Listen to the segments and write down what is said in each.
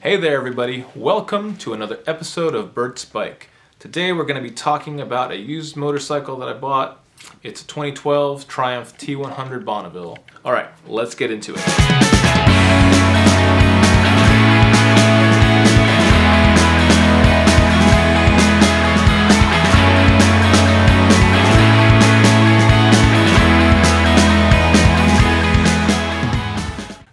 Hey there everybody, welcome to another episode of Bert's Bike. Today we're going to be talking about a used motorcycle that I bought. It's a 2012 Triumph T100 Bonneville. Alright, let's get into it.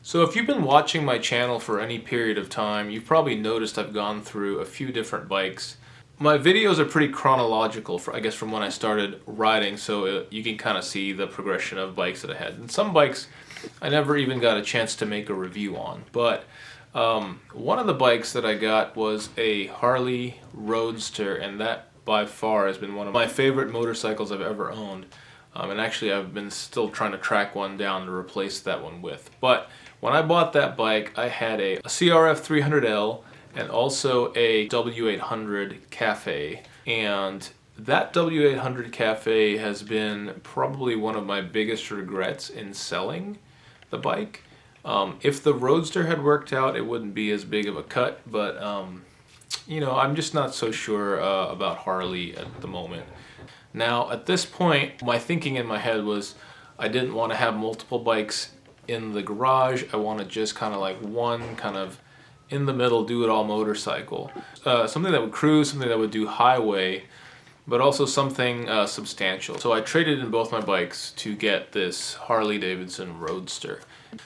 So if you've been watching my channel for any period of time, you've probably noticed I've gone through a few different bikes. My videos are pretty chronological, from when I started riding, so you can kind of see the progression of bikes that I had. And some bikes I never even got a chance to make a review on. But one of the bikes that I got was a Harley Roadster, and that by far has been one of my favorite motorcycles I've ever owned. And actually I've been still trying to track one down to replace that one with. But when I bought that bike, I had a CRF 300L and also a W800 Cafe. And that W800 Cafe has been probably one of my biggest regrets in selling the bike. If the Roadster had worked out, it wouldn't be as big of a cut, but you know, I'm just not so sure about Harley at the moment. Now, at this point, my thinking in my head was I didn't want to have multiple bikes in the garage. I wanted just kind of like one kind of in the middle, do-it-all motorcycle. Something that would cruise, something that would do highway, but also something substantial. So I traded in both my bikes to get this Harley Davidson Roadster.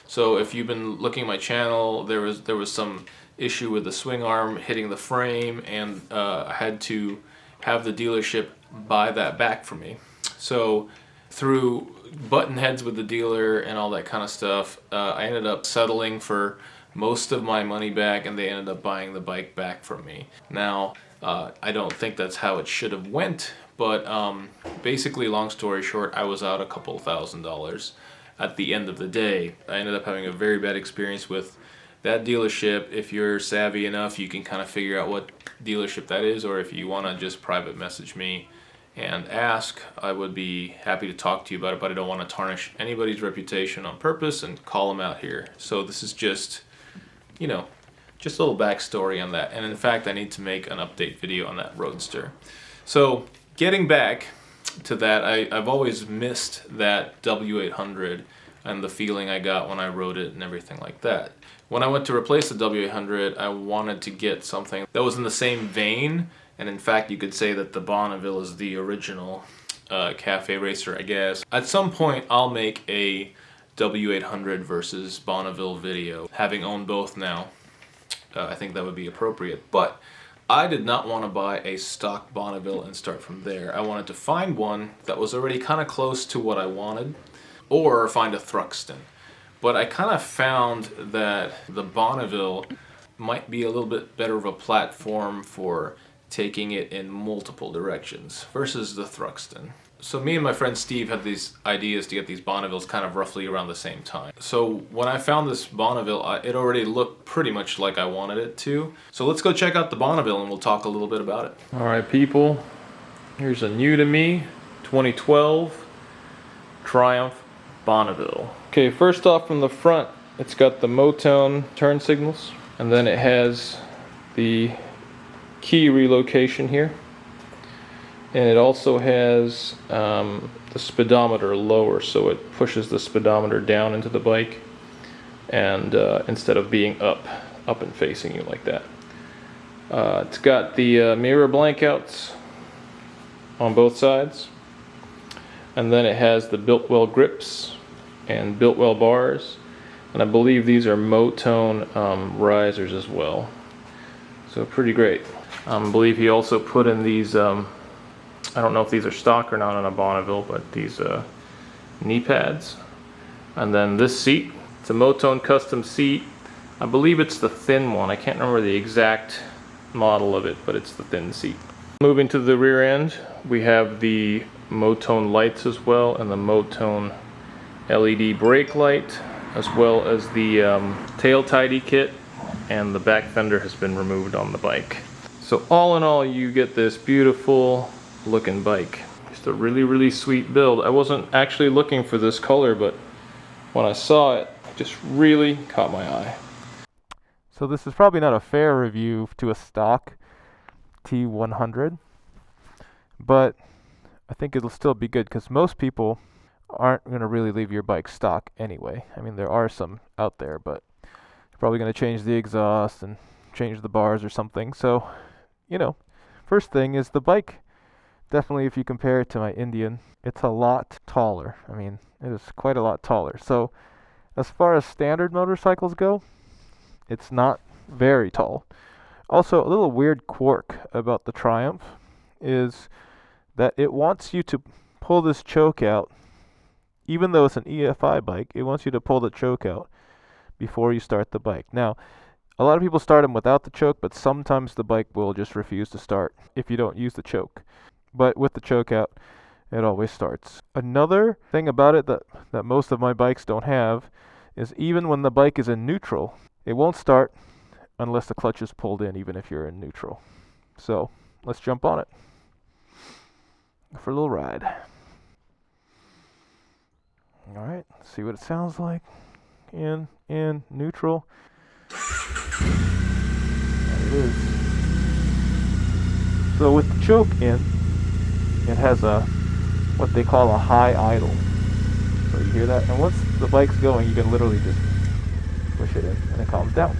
So if you've been looking at my channel, there was some issue with the swing arm hitting the frame, and I had to have the dealership buy that back for me. So through button heads with the dealer and all that kind of stuff, I ended up settling for most of my money back, and they ended up buying the bike back from me. Now, I don't think that's how it should have went, but basically, long story short, I was out a couple $1,000s at the end of the day. I ended up having a very bad experience with that dealership. If you're savvy enough, you can kind of figure out what dealership that is, or if you want to just private message me and ask, I would be happy to talk to you about it, but I don't want to tarnish anybody's reputation on purpose and call them out here. So this is just, you know, just a little backstory on that. And in fact, I need to make an update video on that Roadster. So getting back to that, I've always missed that W800 and the feeling I got when I rode it and everything like that. When I went to replace the W800, I wanted to get something that was in the same vein. And in fact, you could say that the Bonneville is the original cafe racer, I guess. At some point, I'll make a W800 versus Bonneville video. Having owned both now, I think that would be appropriate. But I did not want to buy a stock Bonneville and start from there. I wanted to find one that was already kind of close to what I wanted, or find a Thruxton. But I kind of found that the Bonneville might be a little bit better of a platform for taking it in multiple directions versus the Thruxton. So me and my friend Steve had these ideas to get these Bonnevilles kind of roughly around the same time. So when I found this Bonneville, it already looked pretty much like I wanted it to. So let's go check out the Bonneville and we'll talk a little bit about it. Alright people, here's a new to me 2012 Triumph Bonneville. Okay, first off from the front, it's got the Motone turn signals, and then it has the key relocation here, and it also has the speedometer lower, so it pushes the speedometer down into the bike, and instead of being up and facing you like that. It's got the mirror blankouts on both sides, and then it has the Biltwell grips and Biltwell bars, and I believe these are Motone risers as well, so pretty great. I believe he also put in these, I don't know if these are stock or not on a Bonneville, but these knee pads. And then this seat, it's a Motone custom seat. I believe it's the thin one. I can't remember the exact model of it, but it's the thin seat. Moving to the rear end, we have the Motone lights as well, and the Motone LED brake light, as well as the tail tidy kit, and the back fender has been removed on the bike. So all in all, you get this beautiful looking bike. Just a really sweet build. I wasn't actually looking for this color, but when I saw it, it just really caught my eye. So this is probably not a fair review to a stock T100, but I think it'll still be good because most people aren't going to really leave your bike stock anyway. I mean, there are some out there, but you're probably going to change the exhaust and change the bars or something. So, you know, first thing is the bike. Definitely, if you compare it to my Indian, it's a lot taller. I mean, it is quite a lot taller. So, as far as standard motorcycles go, it's not very tall. Also, a little weird quirk about the Triumph is that it wants you to pull this choke out. Even though it's an EFI bike, it wants you to pull the choke out before you start the bike. Now, a lot of people start them without the choke, but sometimes the bike will just refuse to start if you don't use the choke. But with the choke out, it always starts. Another thing about it that most of my bikes don't have is even when the bike is in neutral, it won't start unless the clutch is pulled in, even if you're in neutral. So let's jump on it for a little ride. Alright, see what it sounds like. In, neutral. There it is. So with the choke in, it has what they call a high idle. So you hear that? And once the bike's going, you can literally just push it in and it calms down.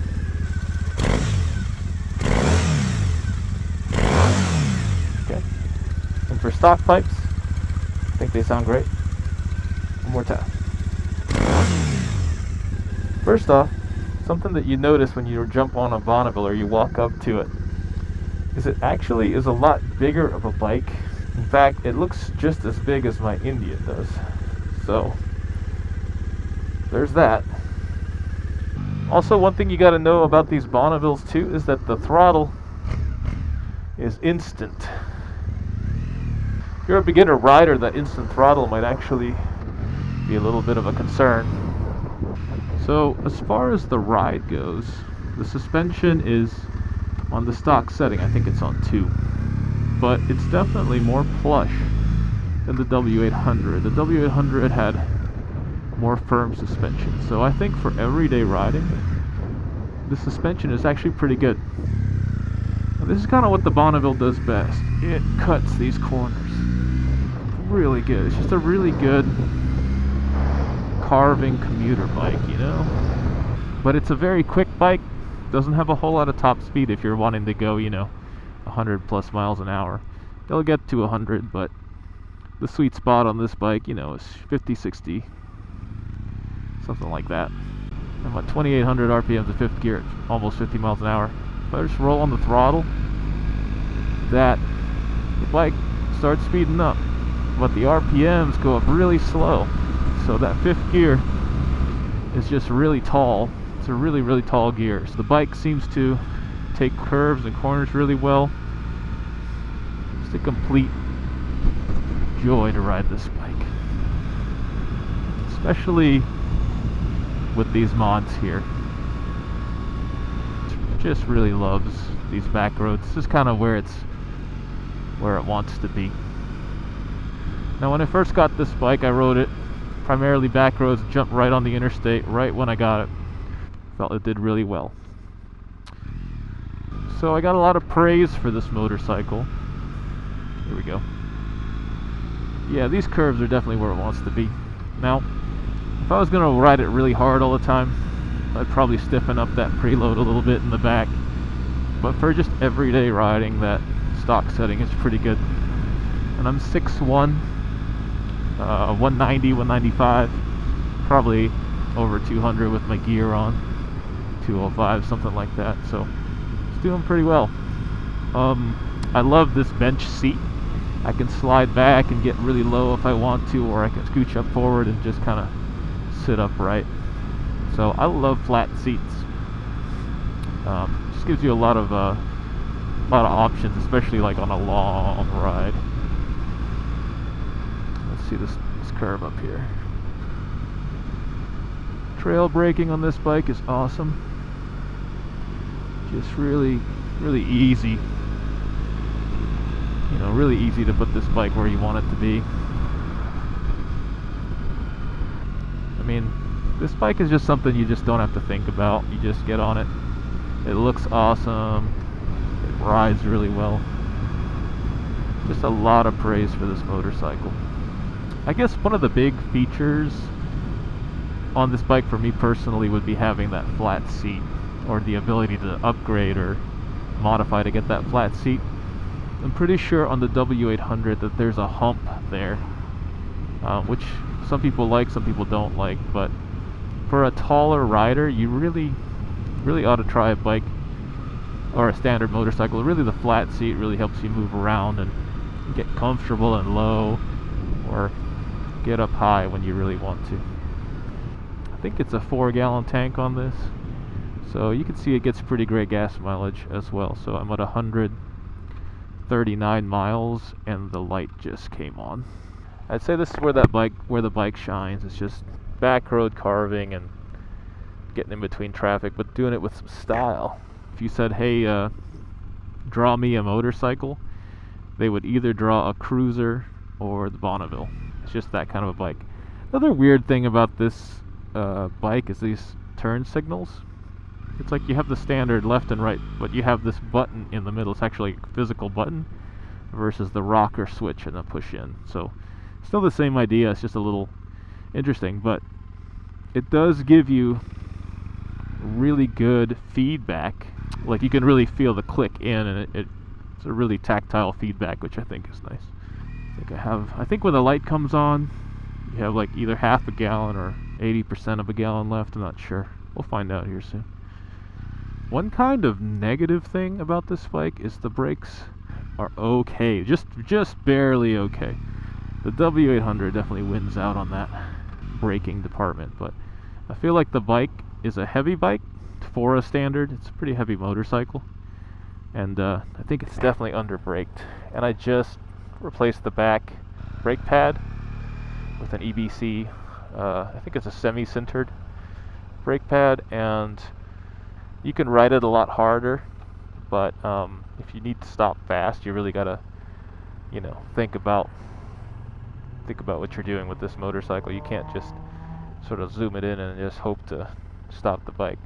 Okay. And for stock pipes, I think they sound great. One more time. First off, something that you notice when you jump on a Bonneville or you walk up to it is it actually is a lot bigger of a bike. In fact, it looks just as big as my Indian does. So, there's that. Also, one thing you got to know about these Bonnevilles too is that the throttle is instant. If you're a beginner rider, that instant throttle might actually be a little bit of a concern. So, as far as the ride goes, the suspension is on the stock setting. I think it's on 2. But it's definitely more plush than the W800. The W800 had more firm suspension. So I think for everyday riding, the suspension is actually pretty good. Now, this is kind of what the Bonneville does best. It cuts these corners really good. It's just a really good carving commuter bike, you know? But it's a very quick bike. Doesn't have a whole lot of top speed if you're wanting to go, 100 plus miles an hour. They'll get to 100, but the sweet spot on this bike, is 50, 60, something like that. I'm at 2,800 RPMs in 5th gear at almost 50 miles an hour. If I just roll on the throttle, the bike starts speeding up, but the RPMs go up really slow. So that 5th gear is just really tall. It's a really, really tall gear. So the bike seems to take curves and corners really well. It's a complete joy to ride this bike, especially with these mods here. It just really loves these back roads. This is kind of where it wants to be. Now, when I first got this bike, I rode it primarily back roads, jumped right on the interstate right when I got it. Felt it did really well. So I got a lot of praise for this motorcycle. Here we go. Yeah, these curves are definitely where it wants to be. Now, if I was going to ride it really hard all the time, I'd probably stiffen up that preload a little bit in the back. But for just everyday riding, that stock setting is pretty good. And I'm 6'1", 190, 195, probably over 200 with my gear on, 205, something like that. So it's doing pretty well. I love this bench seat. I can slide back and get really low if I want to, or I can scooch up forward and just kind of sit upright. So I love flat seats. Just gives you a lot of options, especially like on a long ride. Let's see this curve up here. Trail braking on this bike is awesome. Just really, really easy. Really easy to put this bike where you want it to be. I mean, this bike is just something you just don't have to think about. You just get on it It looks awesome. It rides really well. Just a lot of praise for this motorcycle. I guess one of the big features on this bike for me personally would be having that flat seat, or the ability to upgrade or modify to get that flat seat. I'm pretty sure on the W800 that there's a hump there, which some people like, some people don't like, but for a taller rider, you really ought to try a bike or a standard motorcycle. Really, the flat seat really helps you move around and get comfortable and low, or get up high when you really want to. I think it's a 4-gallon tank on this, so you can see it gets pretty great gas mileage as well. So I'm at 139 miles and the light just came on. I'd say this is where the bike shines. It's just back road carving and getting in between traffic, but doing it with some style. If you said, hey, draw me a motorcycle, they would either draw a cruiser or the Bonneville. It's just that kind of a bike. Another weird thing about this bike is these turn signals. It's like you have the standard left and right, but you have this button in the middle. It's actually a physical button versus the rocker switch and the push in. So still the same idea, it's just a little interesting, but it does give you really good feedback. Like you can really feel the click in, and it's a really tactile feedback, which I think is nice. I think when the light comes on, you have like either half a gallon or 80% of a gallon left. I'm not sure. We'll find out here soon. One kind of negative thing about this bike is the brakes are okay, just barely okay. The W800 definitely wins out on that braking department, but I feel like the bike is a heavy bike for a standard. It's a pretty heavy motorcycle, and I think it's definitely under braked. And I just replaced the back brake pad with an EBC. I think it's a semi-sintered brake pad, and you can ride it a lot harder, but if you need to stop fast, you really gotta, think about what you're doing with this motorcycle. You can't just sort of zoom it in and just hope to stop the bike.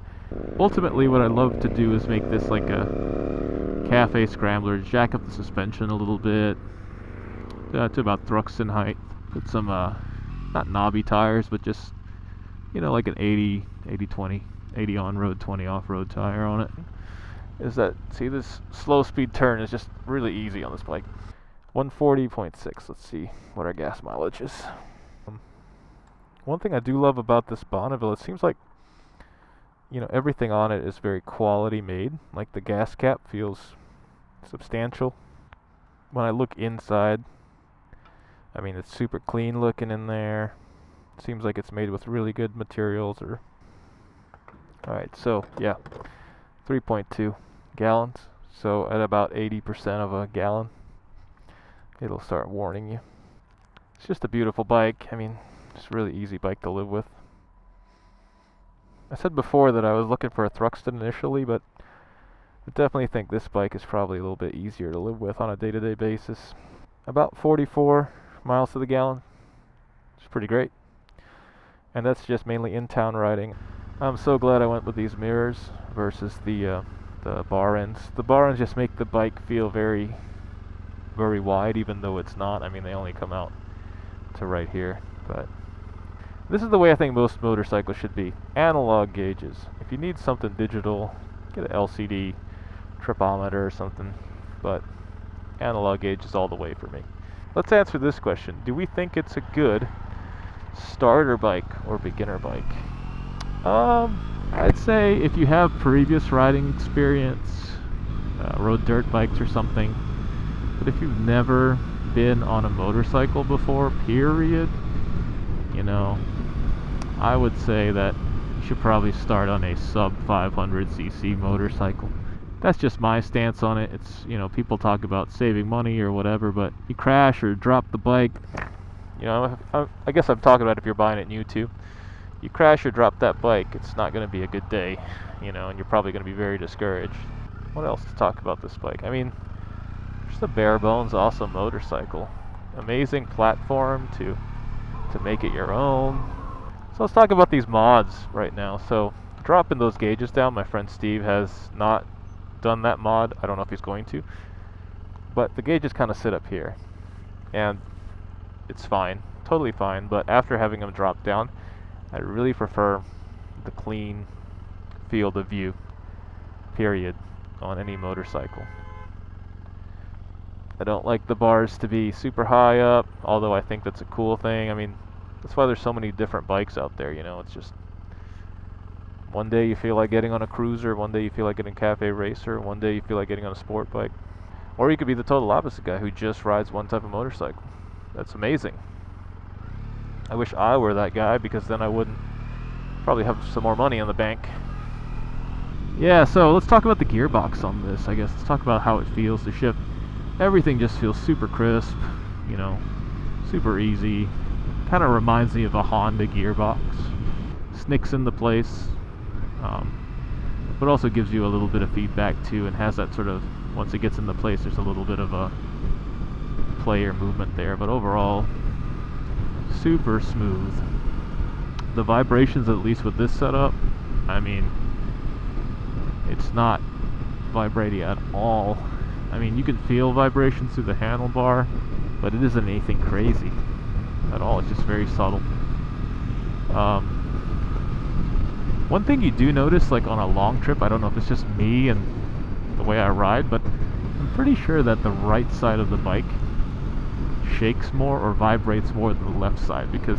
Ultimately, what I love to do is make this like a cafe scrambler, jack up the suspension a little bit to about Thruxton height, put some not knobby tires, but just like an 80-20, 80 on-road, 20 off-road tire on it. See, this slow speed turn is just really easy on this bike. 140.6. Let's see what our gas mileage is. One thing I do love about this Bonneville, it seems like everything on it is very quality made. Like the gas cap feels substantial. When I look inside, I mean, it's super clean looking in there. It seems like it's made with really good materials. Alright, so yeah, 3.2 gallons. So at about 80% of a gallon, it'll start warning you. It's just a beautiful bike. I mean, it's a really easy bike to live with. I said before that I was looking for a Thruxton initially, but I definitely think this bike is probably a little bit easier to live with on a day-to-day basis. About 44 miles to the gallon. It's pretty great. And that's just mainly in-town riding. I'm so glad I went with these mirrors versus the bar ends. The bar ends just make the bike feel very, very wide, even though it's not. I mean, they only come out to right here. But this is the way I think most motorcycles should be. Analog gauges. If you need something digital, get an LCD tripometer or something. But analog gauge is all the way for me. Let's answer this question. Do we think it's a good starter bike or beginner bike? I'd say if you have previous riding experience, rode dirt bikes or something, but if you've never been on a motorcycle before, period, I would say that you should probably start on a sub 500cc motorcycle. That's just my stance on it. It's, people talk about saving money or whatever, but you crash or drop the bike, I guess I'm talking about if you're buying it new too. You crash or drop that bike, it's not going to be a good day, and you're probably going to be very discouraged. What else to talk about this bike? I mean, just a bare bones awesome motorcycle. Amazing platform to make it your own. So let's talk about these mods right now. So dropping those gauges down. My friend Steve has not done that mod. I don't know if he's going to. But the gauges kind of sit up here. And it's fine. Totally fine. But after having them drop down, I really prefer the clean field of view, period, on any motorcycle. I don't like the bars to be super high up, although I think that's a cool thing. I mean, that's why there's so many different bikes out there, you know. It's just one day you feel like getting on a cruiser, one day you feel like getting cafe racer, one day you feel like getting on a sport bike. Or you could be the total opposite guy who just rides one type of motorcycle. That's amazing. I wish I were that guy, because then I wouldn't probably have some more money in the bank. Yeah, so let's talk about the gearbox on this, I guess. Let's talk about how it feels to shift. Everything just feels super crisp, you know, super easy. Kind of reminds me of a Honda gearbox. Snicks into place, but also gives you a little bit of feedback too, and has that sort of, once it gets into place, there's a little bit of a play or movement there. But overall, super smooth. The vibrations, at least with this setup, I mean, it's not vibrating at all. I mean, you can feel vibrations through the handlebar, but it isn't anything crazy at all. It's just very subtle. One thing you do notice, like on a long trip, I don't know if it's just me and the way I ride, but I'm pretty sure that the right side of the bike shakes more or vibrates more than the left side, because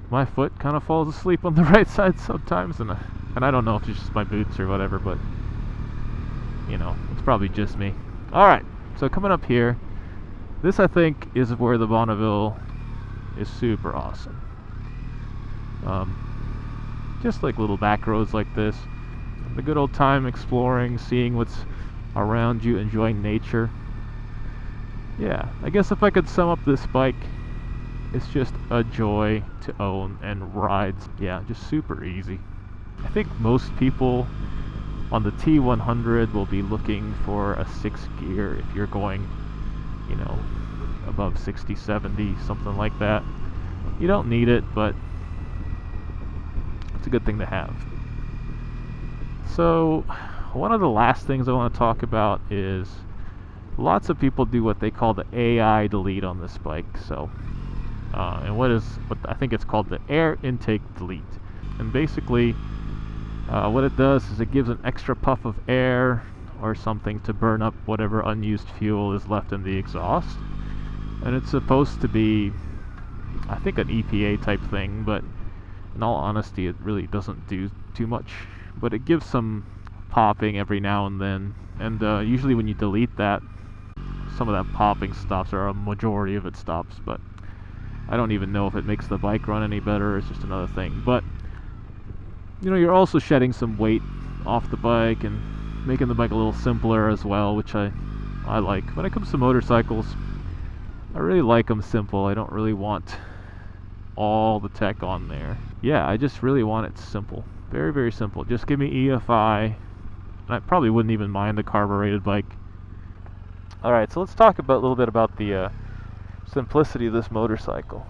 my foot kind of falls asleep on the right side sometimes, and I don't know if it's just my boots or whatever, but you know, it's probably just me. Alright, so coming up here, this I think is where the Bonneville is super awesome. Just like little back roads like this. The good old time exploring, seeing what's around you, enjoying nature. Yeah, I guess if I could sum up this bike, it's just a joy to own and rides. Yeah, just super easy. I think most people on the T100 will be looking for a 6th gear if you're going, you know, above 60, 70, something like that. You don't need it, but it's a good thing to have. So, one of the last things I want to talk about is lots of people do what they call the AI delete on this bike. So, and what I think it's called the air intake delete. And basically, what it does is it gives an extra puff of air or something to burn up whatever unused fuel is left in the exhaust. And it's supposed to be, I think, an EPA type thing, but in all honesty, it really doesn't do too much. But it gives some popping every now and then. And usually when you delete that, some of that popping stops, or a majority of it stops. But I don't even know if it makes the bike run any better. It's just another thing. But you know, you're also shedding some weight off the bike and making the bike a little simpler as well, which I like. When it comes to motorcycles, I really like them simple. I don't really want all the tech on there. Yeah, I just really want it simple. Very, very simple. Just give me EFI, and I probably wouldn't even mind a carbureted bike. Alright, so let's talk a little bit about the simplicity of this motorcycle.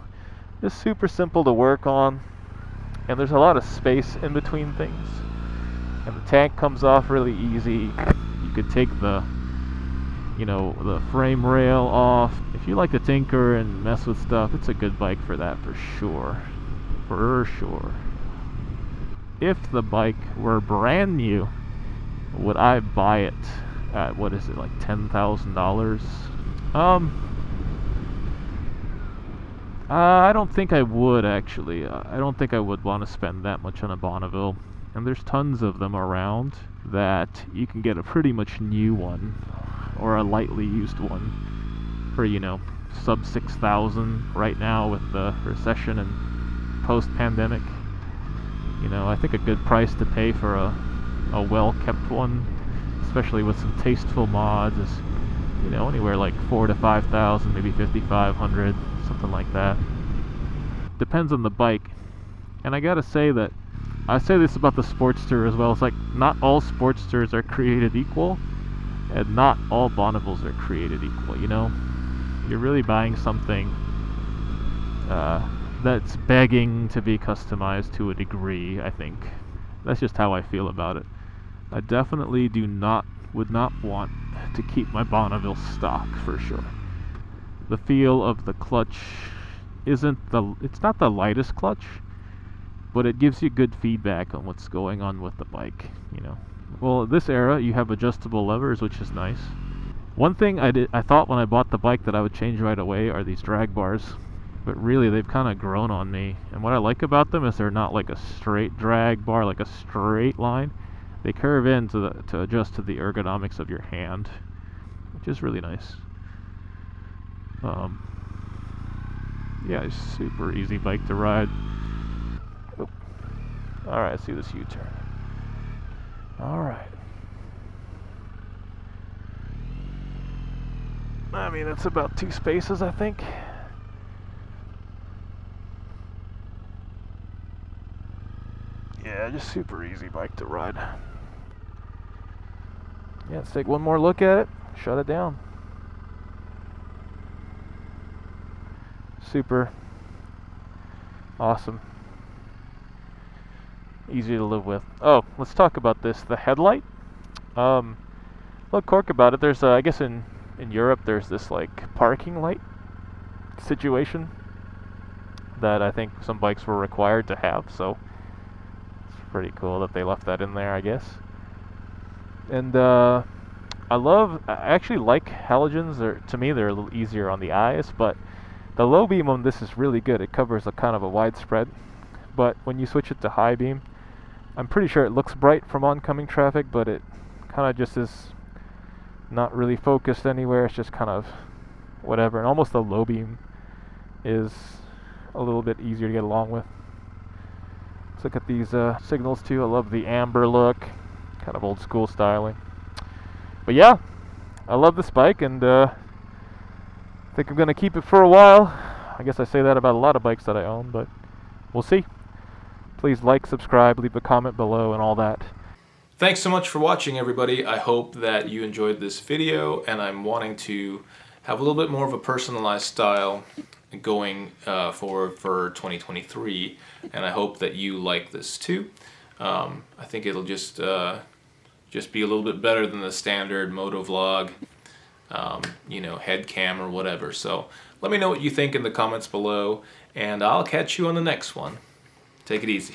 It's super simple to work on, and there's a lot of space in between things. And the tank comes off really easy. You could take the frame rail off. If you like to tinker and mess with stuff, it's a good bike for that, for sure. For sure. If the bike were brand new, would I buy it at, what is it, like $10,000? I don't think I would, actually. I don't think I would want to spend that much on a Bonneville. And there's tons of them around that you can get a pretty much new one, or a lightly used one, for, you know, sub 6,000 right now with the recession and post-pandemic. You know, I think a good price to pay for a well-kept one, especially with some tasteful mods, is, you know, anywhere like 4,000 to 5,000, maybe 5,500, something like that. Depends on the bike. And I gotta say that, I say this about the Sportster as well, it's like not all Sportsters are created equal, and not all Bonnevilles are created equal, you know? You're really buying something that's begging to be customized to a degree, I think. That's just how I feel about it. I definitely would not want to keep my Bonneville stock for sure. The feel of the clutch it's not the lightest clutch, but it gives you good feedback on what's going on with the bike, you know. Well, this era you have adjustable levers, which is nice. One thing I thought when I bought the bike that I would change right away are these drag bars, but really they've kind of grown on me. And what I like about them is they're not like a straight drag bar, like a straight line. They curve in to adjust to the ergonomics of your hand, which is really nice. Yeah, it's a super easy bike to ride. Oop. All right, let's see this U-turn. All right. I mean, it's about 2 spaces, I think. Yeah, just super easy bike to ride. Yeah, let's take one more look at it, shut it down. Super awesome. Easy to live with. Oh, let's talk about this. The headlight. Look, quirk about it. There's, I guess in Europe, there's this like parking light situation that I think some bikes were required to have. So it's pretty cool that they left that in there, I guess. And I actually like halogens. To me, they're a little easier on the eyes, but the low beam on this is really good. It covers a kind of a wide spread, but when you switch it to high beam, I'm pretty sure it looks bright from oncoming traffic, but it kind of just is not really focused anywhere. It's just kind of whatever. And almost the low beam is a little bit easier to get along with. Let's look at these signals too. I love the amber look, kind of old school styling. But yeah, I love this bike, and I think I'm going to keep it for a while. I guess I say that about a lot of bikes that I own, but we'll see. Please like, subscribe, leave a comment below, and all that. Thanks so much for watching, everybody. I hope that you enjoyed this video, and I'm wanting to have a little bit more of a personalized style going forward for 2023, and I hope that you like this too. I think it'll just be a little bit better than the standard moto vlog, you know, head cam or whatever. So let me know what you think in the comments below, and I'll catch you on the next one. Take it easy.